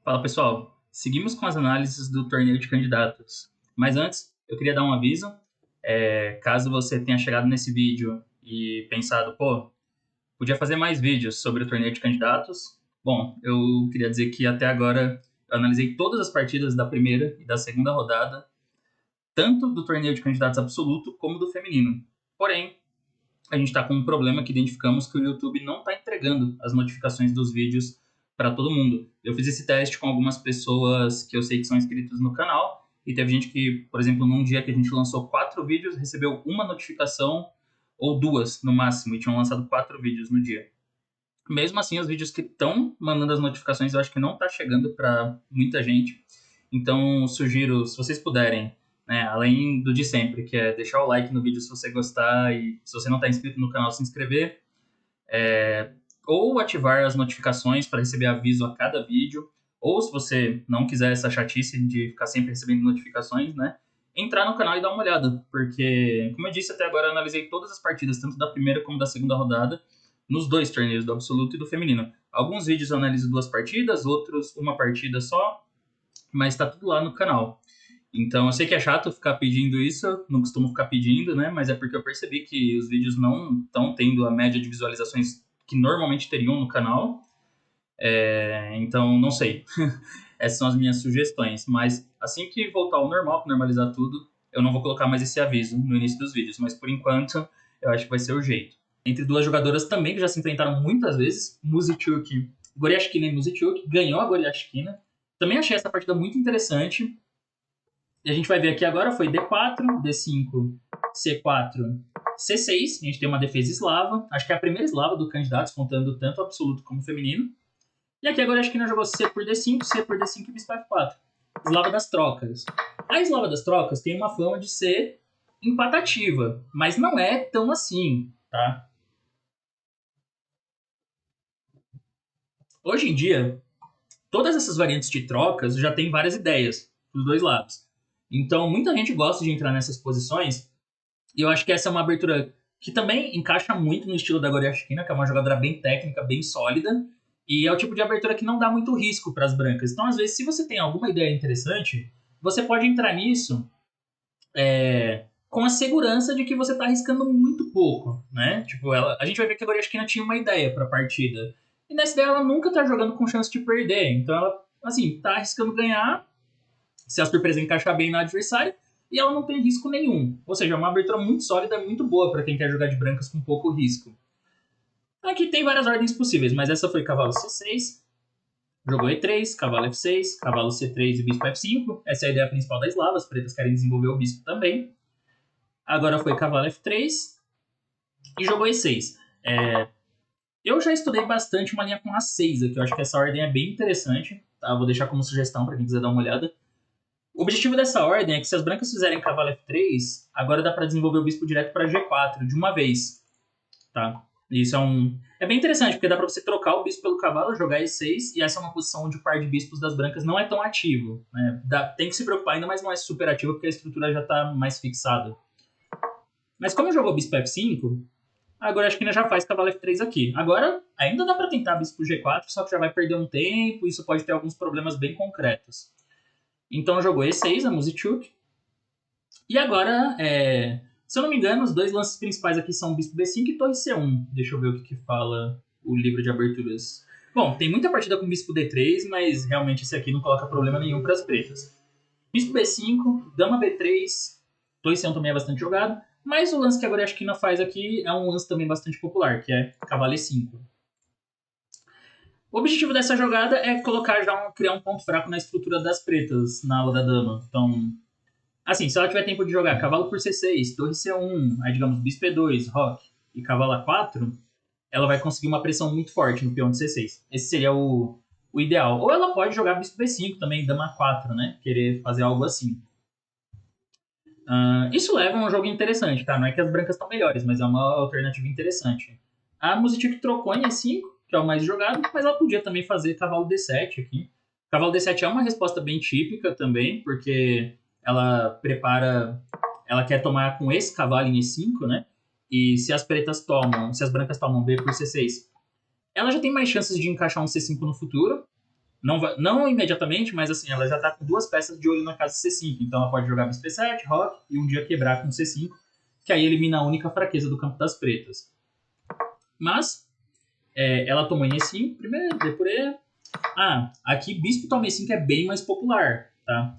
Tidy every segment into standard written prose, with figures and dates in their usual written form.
Fala pessoal, seguimos com as análises do torneio de candidatos. Mas antes, eu queria dar um aviso. Caso você tenha chegado nesse vídeo e pensado, pô, podia fazer mais vídeos sobre o torneio de candidatos. Bom, eu queria dizer que até agora eu analisei todas as partidas da primeira e da segunda rodada, tanto do torneio de candidatos absoluto como do feminino. Porém, a gente está com um problema que identificamos que o YouTube não está entregando as notificações dos vídeos para todo mundo. Eu fiz esse teste com algumas pessoas que eu sei que são inscritos no canal, e teve gente que, por exemplo, num dia que a gente lançou 4 vídeos, recebeu uma notificação ou 2 no máximo, e tinham lançado 4 vídeos no dia. Mesmo assim, os vídeos que estão mandando as notificações, eu acho que não está chegando para muita gente. Então, sugiro, se vocês puderem, né, além do de sempre, que é deixar o like no vídeo se você gostar e se você não está inscrito no canal, se inscrever, ou ativar as notificações para receber aviso a cada vídeo, ou se você não quiser essa chatice de ficar sempre recebendo notificações, né, entrar no canal e dar uma olhada, porque, como eu disse até agora, eu analisei todas as partidas, tanto da primeira como da segunda rodada, nos 2 torneios, do absoluto e do feminino. Alguns vídeos eu analiso 2 partidas, outros uma partida só, mas está tudo lá no canal. Então, eu sei que é chato ficar pedindo isso, eu não costumo ficar pedindo, né? Mas é porque eu percebi que os vídeos não estão tendo a média de visualizações que normalmente teriam no canal. Então, não sei. Essas são as minhas sugestões. Mas assim que voltar ao normal, que normalizar tudo, eu não vou colocar mais esse aviso no início dos vídeos. Mas por enquanto, eu acho que vai ser o jeito. Entre 2 jogadoras também que já se enfrentaram muitas vezes, Muzichuk, Goryashkina e Muzichuk, ganhou a Goryashkina. Também achei essa partida muito interessante. E a gente vai ver aqui agora, foi D4, D5, C4, C6. A gente tem uma defesa eslava. Acho que é a primeira eslava do candidato, contando tanto absoluto como feminino. E aqui agora acho que nós jogou C por D5, C por D5 e Bispo F4. Eslava das trocas. A eslava das trocas tem uma fama de ser empatativa, mas não é tão assim, tá? Hoje em dia, todas essas variantes de trocas já tem várias ideias dos dois lados. Então, muita gente gosta de entrar nessas posições, e eu acho que essa é uma abertura que também encaixa muito no estilo da Goryashkina, que é uma jogadora bem técnica, bem sólida, e é o tipo de abertura que não dá muito risco para as brancas. Então, às vezes, se você tem alguma ideia interessante, você pode entrar nisso com a segurança de que você está arriscando muito pouco, né? Tipo, a gente vai ver que a Goryashkina tinha uma ideia para a partida, e nessa ideia ela nunca tá jogando com chance de perder, então ela, assim, tá arriscando ganhar se a surpresa encaixar bem na adversária, e ela não tem risco nenhum. Ou seja, é uma abertura muito sólida, muito boa para quem quer jogar de brancas com pouco risco. Aqui tem várias ordens possíveis, mas essa foi cavalo C6, jogou E3, cavalo F6, cavalo C3 e bispo F5. Essa é a ideia principal da eslava, as pretas querem desenvolver o bispo também. Agora foi cavalo F3 e jogou E6. Eu já estudei bastante uma linha com A6 aqui, eu acho que essa ordem é bem interessante. Tá? Vou deixar como sugestão para quem quiser dar uma olhada. O objetivo dessa ordem é que se as brancas fizerem cavalo F3, agora dá para desenvolver o bispo direto para G4 de uma vez, tá? Isso é bem interessante, porque dá para você trocar o bispo pelo cavalo, jogar E6, e essa é uma posição onde o par de bispos das brancas não é tão ativo, né? Tem que se preocupar ainda, mas não é super ativo, porque a estrutura já está mais fixada. Mas como jogou bispo F5, agora acho que ainda já faz cavalo F3 aqui. Agora, ainda dá para tentar bispo G4, só que já vai perder um tempo, e isso pode ter alguns problemas bem concretos. Então jogou E6, a Muzichuk. E agora, se eu não me engano, os 2 lances principais aqui são Bispo B5 e Torre C1. Deixa eu ver o que fala o livro de aberturas. Bom, tem muita partida com Bispo D3, mas realmente esse aqui não coloca problema nenhum para as pretas. Bispo B5, Dama B3, Torre C1 também é bastante jogado. Mas o lance que a Goryashkina faz aqui é um lance também bastante popular, que é Cavalo E5. O objetivo dessa jogada é criar um ponto fraco na estrutura das pretas na ala da dama. Então, assim, se ela tiver tempo de jogar cavalo por C6, torre C1, aí digamos bispo E2, roque e cavalo A4, ela vai conseguir uma pressão muito forte no peão de C6. Esse seria o ideal. Ou ela pode jogar bispo B5 também, dama A4, né? Querer fazer algo assim. Isso leva a um jogo interessante, tá? Não é que as brancas estão melhores, mas é uma alternativa interessante. A Muzichuk trocou em E5, que é o mais jogado, mas ela podia também fazer cavalo D7 aqui. Cavalo D7 é uma resposta bem típica também, porque ela quer tomar com esse cavalo em E5, né? E se as brancas tomam B por C6, ela já tem mais chances de encaixar um C5 no futuro. Não imediatamente, mas assim, ela já tá com duas peças de olho na casa C5. Então ela pode jogar bispo E7, roque, e um dia quebrar com C5, que aí elimina a única fraqueza do campo das pretas. Mas, ela tomou em E5 primeiro, D por E. Aqui bispo toma E5 é bem mais popular, tá?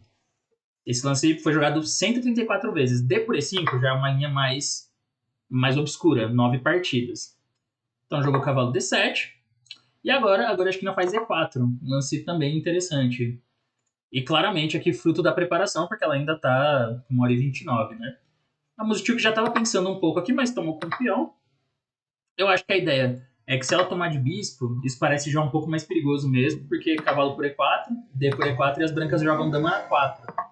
Esse lance foi jogado 134 vezes. D por E5 já é uma linha mais obscura, 9 partidas. Então jogou cavalo D7. E agora acho que não faz E4. Um lance também interessante. E claramente aqui fruto da preparação, porque ela ainda tá com 1h29, né? A Musichuk já tava pensando um pouco aqui, mas tomou com o peão. Eu acho que a ideia é que se ela tomar de bispo, isso parece já um pouco mais perigoso mesmo, porque cavalo por E4, D por E4 e as brancas jogam dama A4.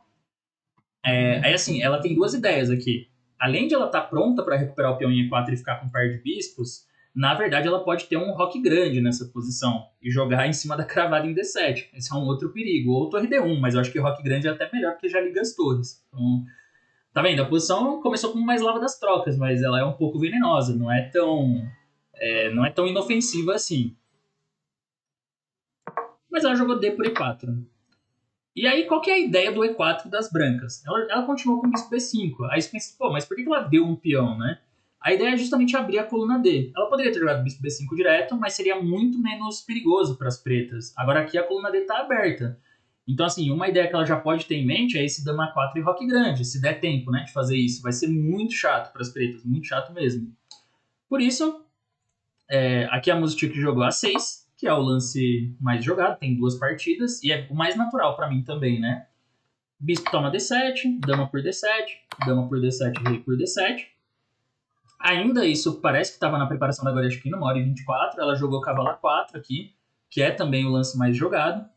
Aí assim, ela tem duas ideias aqui. Além de ela estar pronta para recuperar o peão em E4 e ficar com um par de bispos, na verdade ela pode ter um roque grande nessa posição e jogar em cima da cravada em D7. Esse é um outro perigo. Ou torre D1, mas eu acho que roque grande é até melhor porque já liga as torres. Então, tá vendo? A posição começou como mais lava das trocas, mas ela é um pouco venenosa, não é tão inofensiva assim. Mas ela jogou D por E4. E aí, qual que é a ideia do E4 das brancas? Ela continuou com o bispo B5. Aí você pensa, pô, mas por que ela deu um peão, né? A ideia é justamente abrir a coluna D. Ela poderia ter jogado bispo B5 direto, mas seria muito menos perigoso para as pretas. Agora aqui a coluna D está aberta. Então, assim, uma ideia que ela já pode ter em mente é esse dama 4 e roque grande, se der tempo, né, de fazer isso. Vai ser muito chato para as pretas, muito chato mesmo. Por isso, aqui a Musichuk jogou A6, que é o lance mais jogado, tem duas partidas, e é o mais natural para mim também, né? Bispo toma D7, dama por D7, dama por D7, rei por D7. Ainda isso parece que estava na preparação da Goryachkina, 1h24, ela jogou cavalo A4 aqui, que é também o lance mais jogado.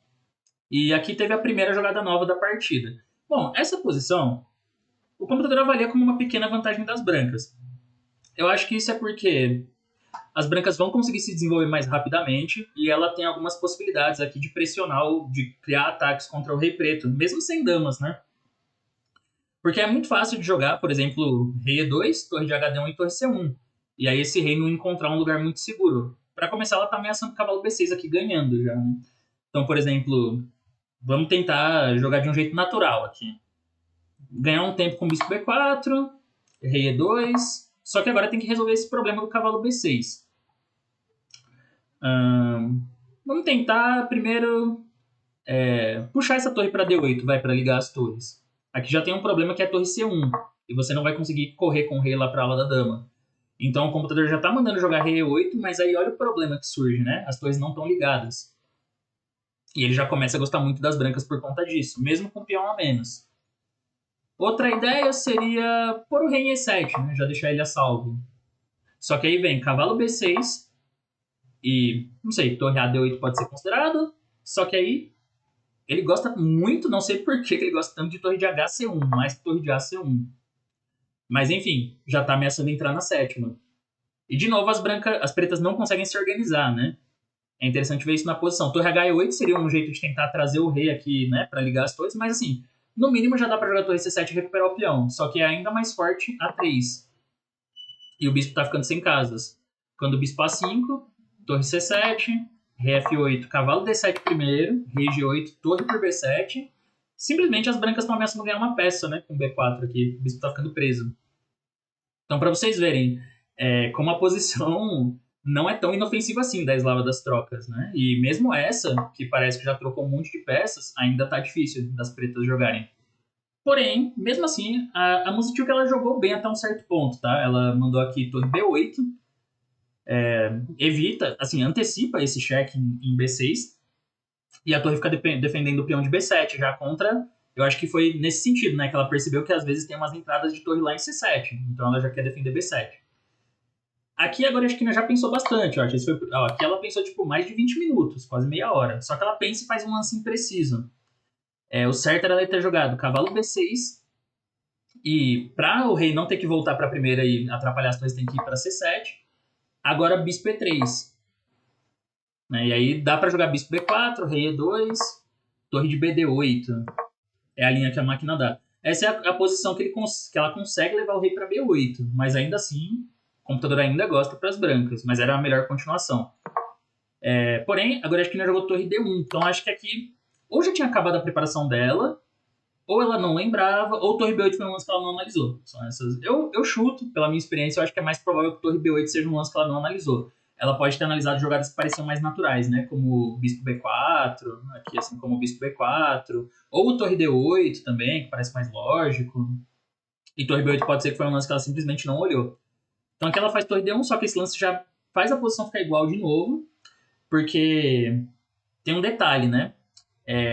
E aqui teve a primeira jogada nova da partida. Bom, essa posição, o computador avalia como uma pequena vantagem das brancas. Eu acho que isso é porque as brancas vão conseguir se desenvolver mais rapidamente e ela tem algumas possibilidades aqui de pressionar, de criar ataques contra o rei preto, mesmo sem damas, né? Porque é muito fácil de jogar, por exemplo, rei E2, torre de HD1 e torre C1. E aí esse rei não encontrar um lugar muito seguro. Para começar, ela tá ameaçando o cavalo B6 aqui ganhando já, né? Então, por exemplo, vamos tentar jogar de um jeito natural aqui. Ganhar um tempo com bispo B4, rei E2. Só que agora tem que resolver esse problema do cavalo B6. Vamos tentar primeiro puxar essa torre para D8, vai, para ligar as torres. Aqui já tem um problema que é a torre C1, e você não vai conseguir correr com o rei lá para a ala da dama. Então o computador já está mandando jogar rei E8, mas aí olha o problema que surge, né? As torres não estão ligadas. E ele já começa a gostar muito das brancas por conta disso, mesmo com peão a menos. Outra ideia seria pôr o rei em E7, né? Já deixar ele a salvo. Só que aí vem cavalo B6 e, não sei, torre AD8 pode ser considerado, só que aí ele gosta muito, não sei por que ele gosta tanto de torre de HC1, mais que torre de AC1. Mas enfim, já tá ameaçando entrar na sétima. E de novo as pretas não conseguem se organizar, né? É interessante ver isso na posição. Torre H8 seria um jeito de tentar trazer o rei aqui, né, para ligar as torres, mas assim, no mínimo já dá para jogar torre C7 e recuperar o peão, só que é ainda mais forte A3. E o bispo tá ficando sem casas. Quando o bispo A5, torre C7, rei F8, cavalo D7 primeiro, rei G8, torre por B7. Simplesmente as brancas estão ameaçando ganhar uma peça, né, com B4 aqui. O bispo tá ficando preso. Então, para vocês verem como a posição não é tão inofensiva assim da eslava das trocas, né? E mesmo essa, que parece que já trocou um monte de peças, ainda tá difícil das pretas jogarem. Porém, mesmo assim, a Musichuk ela jogou bem até um certo ponto, tá? Ela mandou aqui torre B8, evita, assim, antecipa esse cheque em B6, e a torre fica defendendo o peão de B7, já contra. Eu acho que foi nesse sentido, né? Que ela percebeu que às vezes tem umas entradas de torre lá em C7, então ela já quer defender B7. Aqui agora acho que ela já pensou bastante, eu acho. Aqui ela pensou tipo mais de 20 minutos, quase meia hora. Só que ela pensa e faz um lance impreciso. O certo era ela ter jogado cavalo B6 e para o rei não ter que voltar para a primeira e atrapalhar as torres, tem que ir para C7. Agora bispo E3. Né? E aí dá para jogar bispo B4, rei E2, torre de BD8. É a linha que a máquina dá. Essa é a posição que ela consegue levar o rei para B8, mas ainda assim, o computador ainda gosta para as brancas, mas era a melhor continuação. Porém, agora acho que não jogou torre D1, então acho que aqui ou já tinha acabado a preparação dela, ou ela não lembrava, ou torre B8 foi um lance que ela não analisou. São essas. Eu chuto, pela minha experiência, eu acho que é mais provável que torre B8 seja um lance que ela não analisou. Ela pode ter analisado jogadas que pareciam mais naturais, né? Como o bispo B4, aqui assim como o bispo B4, ou o torre D8 também, que parece mais lógico. E torre B8 pode ser que foi um lance que ela simplesmente não olhou. Então aqui ela faz torre D1, só que esse lance já faz a posição ficar igual de novo, porque tem um detalhe, né?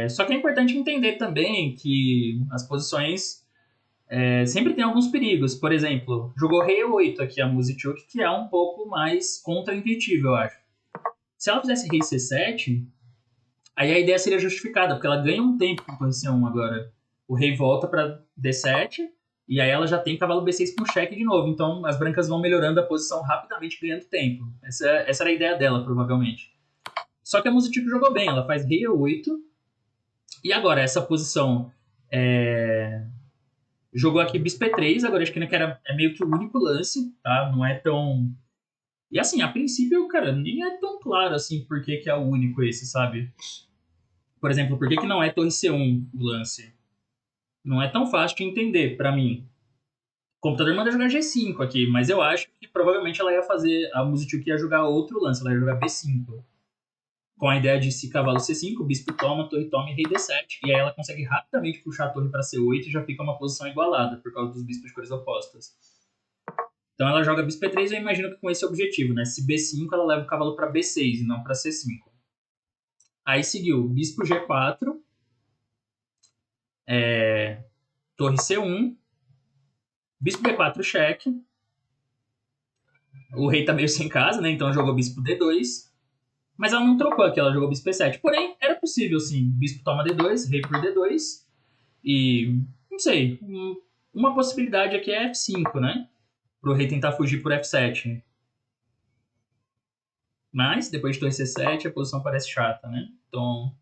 Só que é importante entender também que as posições sempre tem alguns perigos. Por exemplo, jogou rei E8 aqui a Muzichuk, que é um pouco mais contra-intuitivo, eu acho. Se ela fizesse rei C7, aí a ideia seria justificada, porque ela ganha um tempo com torre C1 agora. O rei volta para D7, e aí ela já tem cavalo B6 com cheque de novo. Então as brancas vão melhorando a posição rapidamente, ganhando tempo. Essa era a ideia dela, provavelmente. Só que a Muzichuk jogou bem, ela faz rei E8, e agora essa posição jogou aqui bispo E3, agora acho que é meio que o único lance, tá? Não é tão... E assim, a princípio, cara, nem é tão claro assim por que, que é o único esse, sabe? Por exemplo, por que, que não é torre C1 o lance? Não é tão fácil de entender pra mim. O computador manda jogar G5 aqui, mas eu acho que provavelmente ela ia fazer... A Muzichuk ia jogar outro lance, ela ia jogar B5. Com a ideia de se cavalo C5, bispo toma, torre toma e rei D7. E aí ela consegue rapidamente puxar a torre para C8 e já fica uma posição igualada, por causa dos bispos de cores opostas. Então ela joga bispo E3, eu imagino que com esse objetivo, né? Se B5, ela leva o cavalo para B6 e não para C5. Aí seguiu bispo G4, torre C1, bispo B4 cheque. O rei tá meio sem casa, né? Então jogou bispo D2. Mas ela não trocou aqui, ela jogou bispo E7. Porém, era possível, sim. Bispo toma D2, rei por D2. E, não sei, uma possibilidade aqui é F5, né? Pro rei tentar fugir por F7. Mas, depois de torre C7, a posição parece chata, né? Então,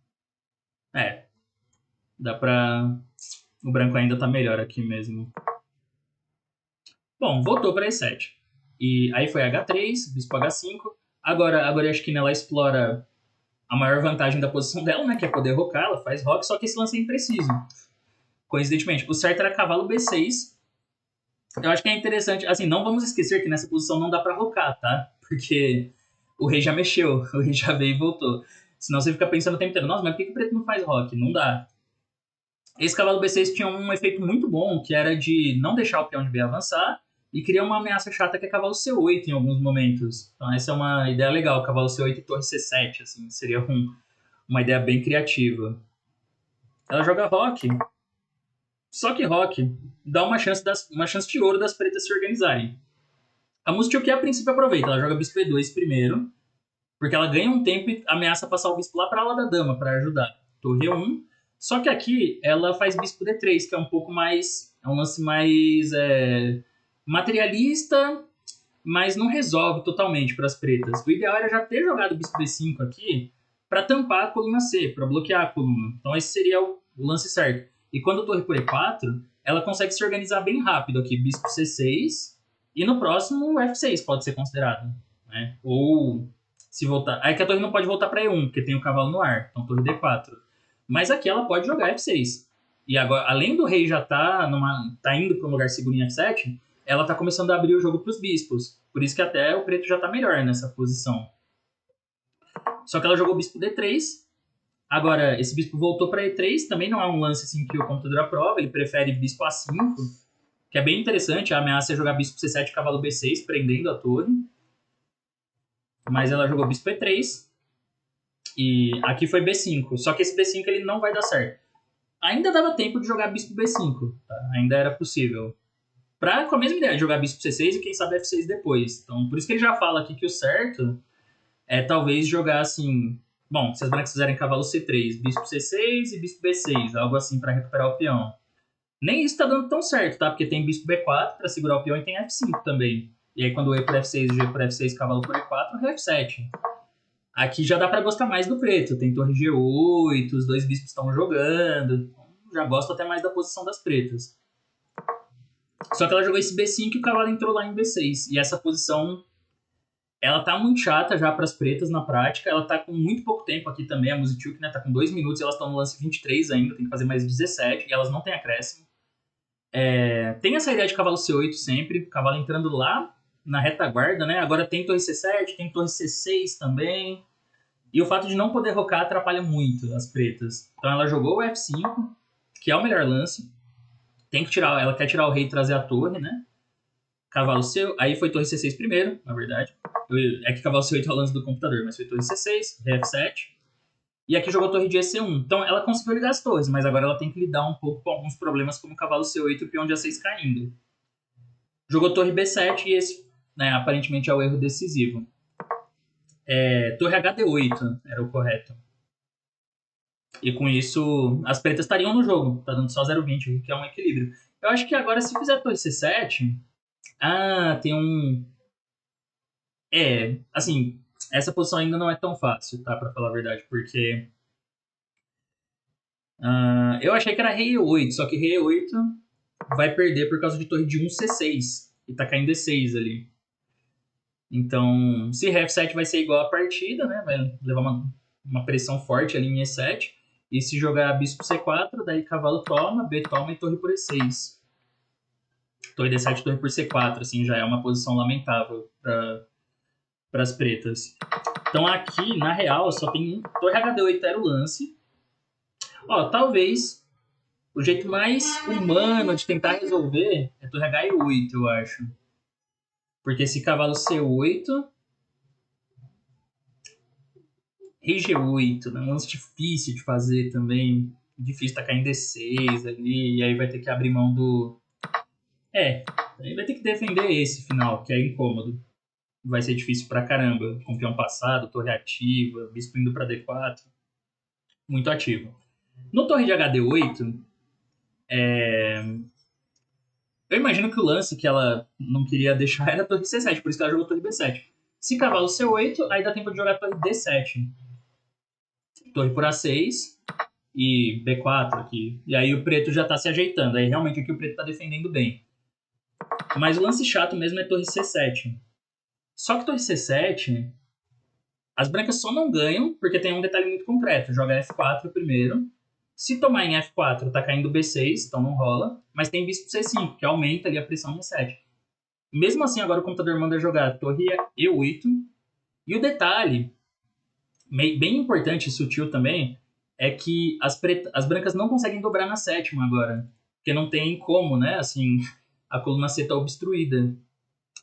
dá pra... O branco ainda tá melhor aqui mesmo. Bom, voltou pra E7. E aí foi H3, bispo H5. Agora a esquina ela explora a maior vantagem da posição dela, né? Que é poder rocar, ela faz rock, só que esse lance é impreciso. Coincidentemente, o certo era cavalo B6. Eu acho que é interessante, assim, não vamos esquecer que nessa posição não dá pra rocar, tá? Porque o rei já mexeu, o rei já veio e voltou. Senão você fica pensando o tempo inteiro, nossa, mas por que o preto não faz rock? Não dá. Esse cavalo B6 tinha um efeito muito bom, que era de não deixar o peão de B avançar e criar uma ameaça chata que é cavalo C8 em alguns momentos. Então essa é uma ideia legal, cavalo C8 e torre C7, assim, seria uma ideia bem criativa. Ela joga rock, só que rock dá uma chance de ouro das pretas se organizarem. A Mustiuki a princípio aproveita, ela joga bispo E2 primeiro, porque ela ganha um tempo e ameaça passar o bispo lá pra ala da dama para ajudar. Torre E1. Só que aqui ela faz bispo D3, que é um pouco mais... É um lance mais materialista, mas não resolve totalmente para as pretas. O ideal era já ter jogado bispo B5 aqui para tampar a coluna C, para bloquear a coluna. Então esse seria o lance certo. E quando torre por E4, ela consegue se organizar bem rápido aqui. Bispo C6 e no próximo F6 pode ser considerado. Né? Ou se voltar... Aí que a torre não pode voltar para E1, porque tem o cavalo no ar. Então torre D4. Mas aqui ela pode jogar F6. E agora, além do rei já tá indo para um lugar seguro em F7, ela tá começando a abrir o jogo para os bispos. Por isso que até o preto já tá melhor nessa posição. Só que ela jogou bispo D3. Agora, esse bispo voltou para E3. Também não é um lance assim que o computador aprova. Ele prefere bispo A5, que é bem interessante. A ameaça é jogar bispo C7 e cavalo B6, prendendo a torre. Mas ela jogou bispo E3. E aqui foi B5. Só que esse B5 ele não vai dar certo. Ainda dava tempo de jogar bispo B5. Tá? Ainda era possível. Com a mesma ideia de jogar bispo C6 e quem sabe F6 depois. Então, por isso que ele já fala aqui que o certo é talvez jogar assim... Bom, se as brancas fizerem cavalo C3, bispo C6 e bispo B6, algo assim para recuperar o peão. Nem isso tá dando tão certo, tá? Porque tem bispo B4 para segurar o peão e tem F5 também. E aí quando E por F6 e G por F6, cavalo por E4, rei F7. Aqui já dá para gostar mais do preto. Tem torre G8, os dois bispos estão jogando. Já gosto até mais da posição das pretas. Só que ela jogou esse B5 e o cavalo entrou lá em B6. E essa posição Ela tá muito chata já para as pretas na prática. Ela tá com muito pouco tempo aqui também, a Muzichuk, né? Tá com 2 minutos e elas estão no lance 23 ainda, tem que fazer mais 17 e elas não têm acréscimo. Tem essa ideia de cavalo C8 sempre, cavalo entrando lá na retaguarda, né? Agora tem torre C7, tem torre C6 também. E o fato de não poder rocar atrapalha muito as pretas. Então ela jogou o F5, que é o melhor lance. Ela quer tirar o rei e trazer a torre, né? Cavalo C, aí foi torre C6 primeiro, na verdade. É que cavalo C8 é o lance do computador, mas foi torre C6, rei F7. E aqui jogou torre de E6. Então ela conseguiu ligar as torres, mas agora ela tem que lidar um pouco com alguns problemas, como cavalo C8 e o peão de A6 caindo. Jogou torre B7 e esse, né, aparentemente é o erro decisivo. Torre HD8 era o correto. E com isso, as pretas estariam no jogo. Tá dando só 0,20, que é um equilíbrio. Eu acho que agora, se fizer torre C7... tem um... assim, essa posição ainda não é tão fácil, tá? Pra falar a verdade, porque... eu achei que era rei E8, só que rei E8 vai perder por causa de torre de 1 C6. E tá caindo D6 ali. Então, se rei F7 vai ser igual a partida, né? Vai levar uma pressão forte ali em E7. E se jogar bispo C4, daí cavalo toma, B toma e torre por E6. Torre D7, torre por C4, assim, já é uma posição lamentável para as pretas. Então aqui, na real, só tem torre HD8 era o lance. Talvez o jeito mais humano de tentar resolver é torre H8, eu acho. Porque esse cavalo C8... Rei G8, né? Um lance difícil de fazer também. Difícil tacar em D6 ali. E aí vai ter que abrir mão do... aí vai ter que defender esse final, que é incômodo. Vai ser difícil pra caramba. Com peão passado, torre ativa, bispo indo pra D4. Muito ativo. No torre de HD8, eu imagino que o lance que ela não queria deixar era a torre C7, por isso que ela jogou torre B7. Se cavalo C8, aí dá tempo de jogar torre D7. Torre por A6 e B4 aqui. E aí o preto já tá se ajeitando. Aí realmente aqui o preto tá defendendo bem. Mas o lance chato mesmo é torre C7. Só que torre C7, as brancas só não ganham porque tem um detalhe muito concreto. Joga F4 primeiro. Se tomar em F4, tá caindo B6, então não rola. Mas tem bispo C5, que aumenta ali a pressão em E7. Mesmo assim, agora o computador manda jogar torre E8. E o detalhe, bem importante e sutil também, é que as brancas não conseguem dobrar na sétima agora. Porque não tem como, né? Assim, a coluna C tá obstruída.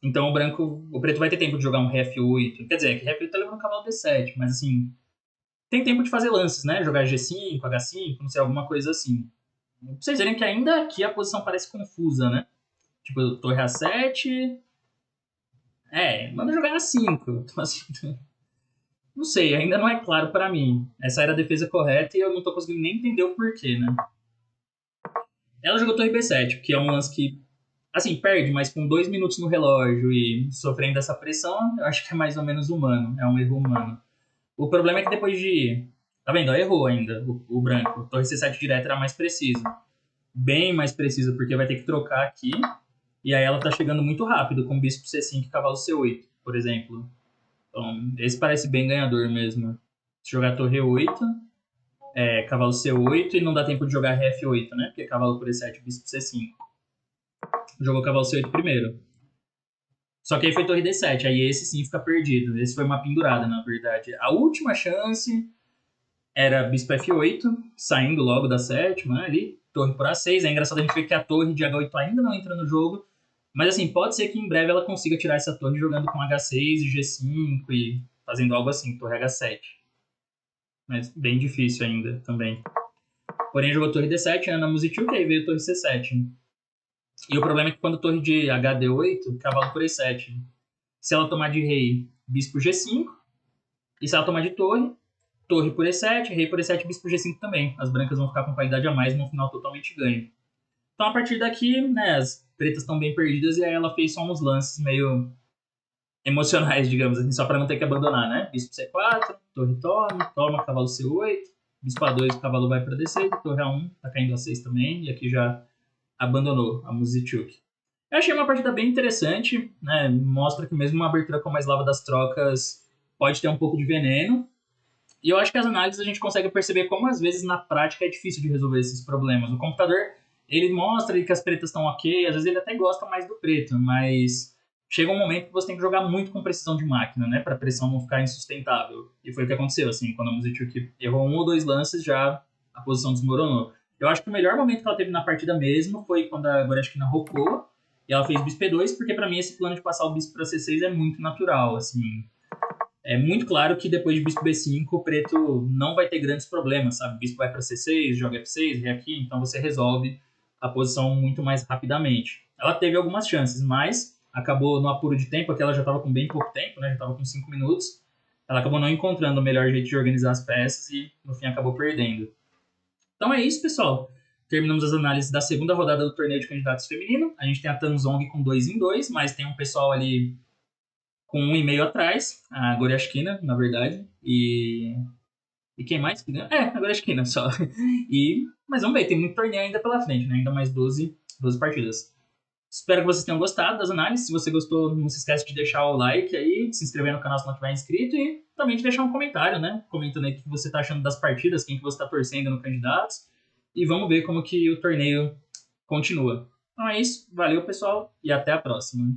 Então o preto vai ter tempo de jogar um ré F8. Quer dizer, que ré F8 tá levando o cavalo D7, mas assim, tem tempo de fazer lances, né? Jogar G5, H5, não sei, alguma coisa assim. Pra vocês verem que ainda aqui a posição parece confusa, né? Tipo, torre A7... manda jogar A5. Então, assim, não sei, ainda não é claro pra mim. Essa era a defesa correta e eu não tô conseguindo nem entender o porquê, né? Ela jogou torre B7, que é um lance que, assim, perde, mas com 2 minutos no relógio e sofrendo essa pressão, eu acho que é mais ou menos humano. É um erro humano. O problema é que depois de... Tá vendo? Errou ainda o branco. Torre C7 direto era mais preciso. Bem mais preciso, porque vai ter que trocar aqui. E aí ela tá chegando muito rápido, com bispo C5 e cavalo C8, por exemplo. Então, esse parece bem ganhador mesmo. Se jogar torre E8, cavalo C8 e não dá tempo de jogar ré F8, né? Porque cavalo por E7, bispo C5. Jogou cavalo C8 primeiro. Só que aí foi torre D7, aí esse sim fica perdido. Esse foi uma pendurada, na verdade. A última chance era bispo F8, saindo logo da sétima, né, ali. Torre por A6. É engraçado a gente ver que a torre de H8 ainda não entra no jogo. Mas assim, pode ser que em breve ela consiga tirar essa torre jogando com H6 e G5 e fazendo algo assim, torre H7. Mas bem difícil ainda também. Porém, jogou torre D7, Ana Muzichuk, aí veio torre C7. E o problema é que quando torre de HD8, cavalo por E7. Se ela tomar de rei, bispo G5. E se ela tomar de torre, torre por E7, rei por E7, bispo G5 também. As brancas vão ficar com qualidade a mais no final totalmente ganho. Então, a partir daqui, né, as pretas estão bem perdidas e aí ela fez só uns lances meio emocionais, digamos assim, só para não ter que abandonar, né? Bispo C4, torre toma, cavalo C8, bispo A2, o cavalo vai para D6, torre A1, tá caindo A6 também, e aqui já abandonou a Muzichuk. Eu achei uma partida bem interessante, né? Mostra que mesmo uma abertura como a Eslava das Trocas pode ter um pouco de veneno. E eu acho que as análises a gente consegue perceber como às vezes na prática é difícil de resolver esses problemas. O computador, ele mostra que as pretas estão ok, às vezes ele até gosta mais do preto, mas chega um momento que você tem que jogar muito com precisão de máquina, né, para a pressão não ficar insustentável. E foi o que aconteceu, assim, quando a Muzichuk errou um ou dois lances, já a posição desmoronou. Eu acho que o melhor momento que ela teve na partida mesmo foi quando a Goreshkina rocou e ela fez bispo E2, porque para mim esse plano de passar o bispo para C6 é muito natural, assim. É muito claro que depois de bispo B5, o preto não vai ter grandes problemas, sabe? Bispo vai para C6, joga F6, rei aqui, então você resolve a posição muito mais rapidamente. Ela teve algumas chances, mas acabou no apuro de tempo, que ela já estava com bem pouco tempo, né? Já estava com 5 minutos. Ela acabou não encontrando o melhor jeito de organizar as peças e no fim acabou perdendo. Então é isso, pessoal. Terminamos as análises da segunda rodada do torneio de candidatos feminino. A gente tem a Tanzong com 2 em 2, mas tem um pessoal ali com 1,5 atrás, a Goriashkina, na verdade, e quem mais que ganha? A Goriashkina só. Mas vamos ver, tem muito torneio ainda pela frente, né? Ainda mais 12 partidas. Espero que vocês tenham gostado das análises. Se você gostou, não se esquece de deixar o like aí, de se inscrever no canal se não tiver inscrito e também de deixar um comentário, né? Comentando aí o que você está achando das partidas, quem que você está torcendo no candidatos. E vamos ver como que o torneio continua. Então é isso, valeu pessoal e até a próxima.